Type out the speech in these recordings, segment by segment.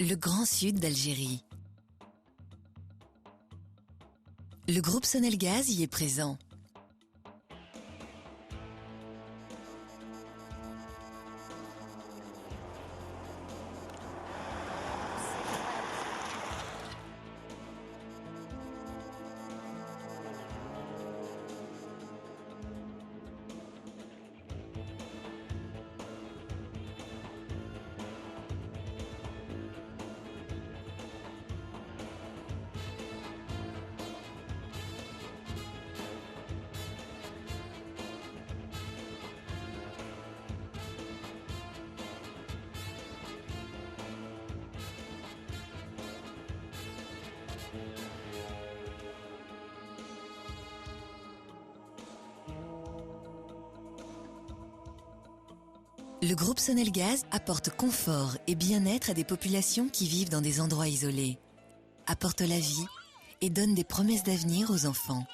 Le Grand Sud d'Algérie. Le groupe Sonelgaz y est présent. Le groupe Sonelgaz apporte confort et bien-être à des populations qui vivent dans des endroits isolés, apporte la vie et donne des promesses d'avenir aux enfants.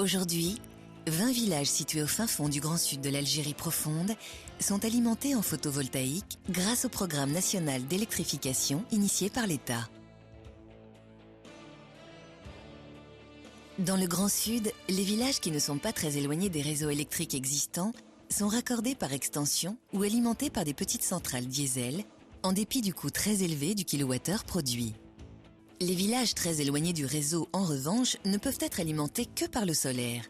Aujourd'hui, 20 villages situés au fin fond du Grand Sud de l'Algérie profonde sont alimentés en photovoltaïque grâce au programme national d'électrification initié par l'État. Dans le Grand Sud, les villages qui ne sont pas très éloignés des réseaux électriques existants sont raccordés par extension ou alimentés par des petites centrales diesel, en dépit du coût très élevé du kilowattheure produit. Les villages très éloignés du réseau, en revanche, ne peuvent être alimentés que par le solaire.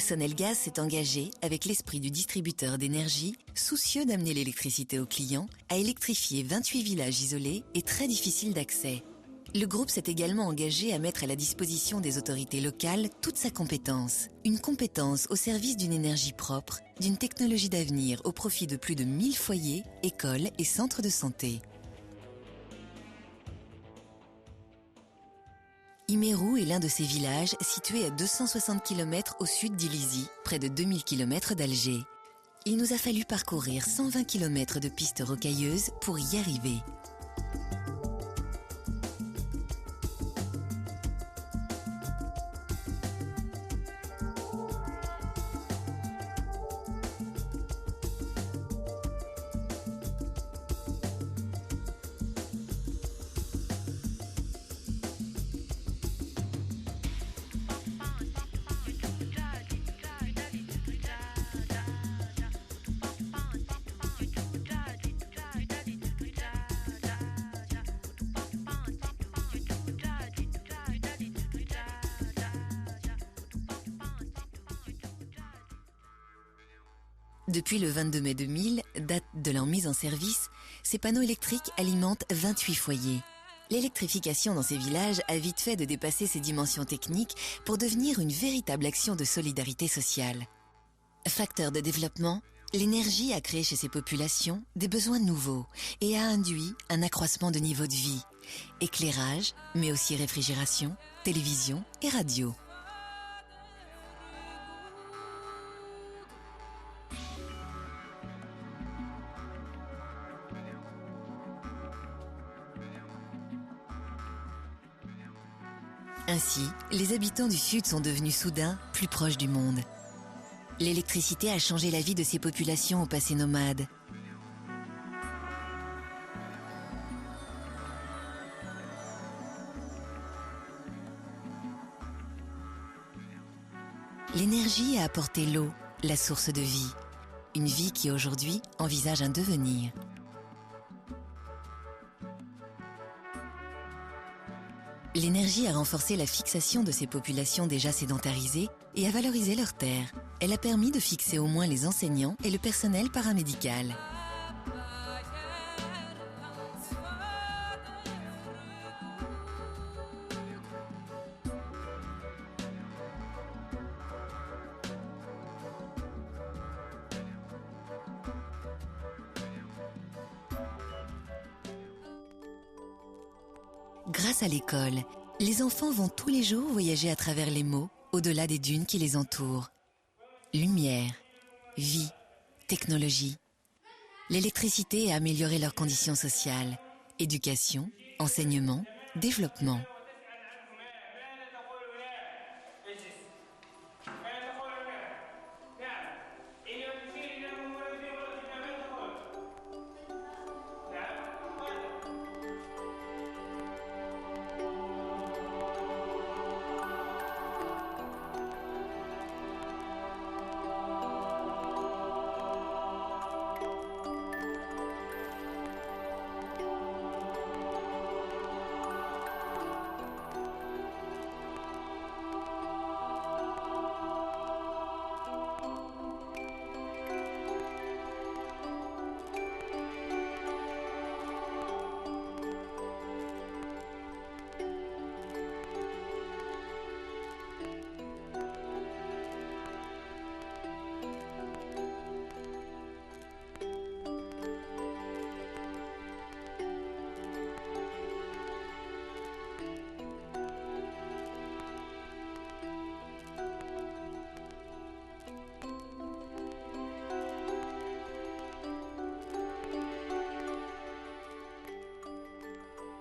Sonelgaz s'est engagé, avec l'esprit du distributeur d'énergie, soucieux d'amener l'électricité aux clients, à électrifier 28 villages isolés et très difficiles d'accès. Le groupe s'est également engagé à mettre à la disposition des autorités locales toute sa compétence. Une compétence au service d'une énergie propre, d'une technologie d'avenir au profit de plus de 1000 foyers, écoles et centres de santé. Imerou est l'un de ces villages situés à 260 km au sud d'Ilizi, près de 2000 km d'Alger. Il nous a fallu parcourir 120 km de pistes rocailleuses pour y arriver. Depuis le 22 mai 2000, date de leur mise en service, ces panneaux électriques alimentent 28 foyers. L'électrification dans ces villages a vite fait de dépasser ses dimensions techniques pour devenir une véritable action de solidarité sociale. Facteur de développement, l'énergie a créé chez ces populations des besoins nouveaux et a induit un accroissement de niveau de vie. Éclairage, mais aussi réfrigération, télévision et radio. Ainsi, les habitants du Sud sont devenus soudain plus proches du monde. L'électricité a changé la vie de ces populations au passé nomade. L'énergie a apporté l'eau, la source de vie. Une vie qui aujourd'hui envisage un devenir. L'énergie a renforcé la fixation de ces populations déjà sédentarisées et a valorisé leurs terres. Elle a permis de fixer au moins les enseignants et le personnel paramédical. Grâce à l'école, les enfants vont tous les jours voyager à travers les mots, au-delà des dunes qui les entourent. Lumière, vie, technologie. L'électricité a amélioré leurs conditions sociales. Éducation, enseignement, développement.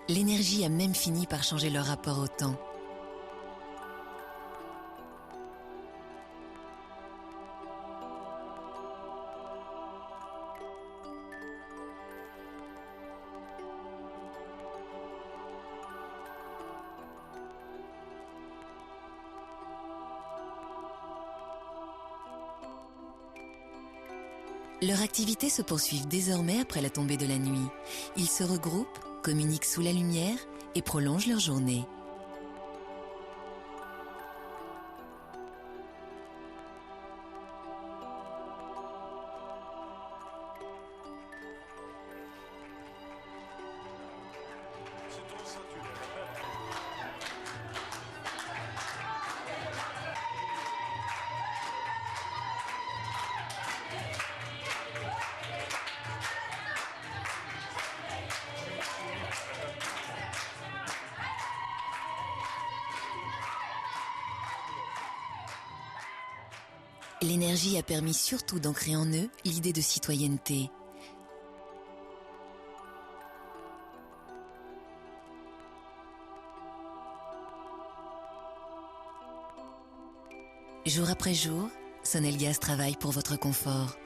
L'énergie a même fini par changer leur rapport au temps. Leurs activités se poursuivent désormais après la tombée de la nuit. Ils se regroupent, communiquent sous la lumière et prolongent leur journée. L'énergie a permis surtout d'ancrer en eux l'idée de citoyenneté. Jour après jour, Sonelgaz travaille pour votre confort.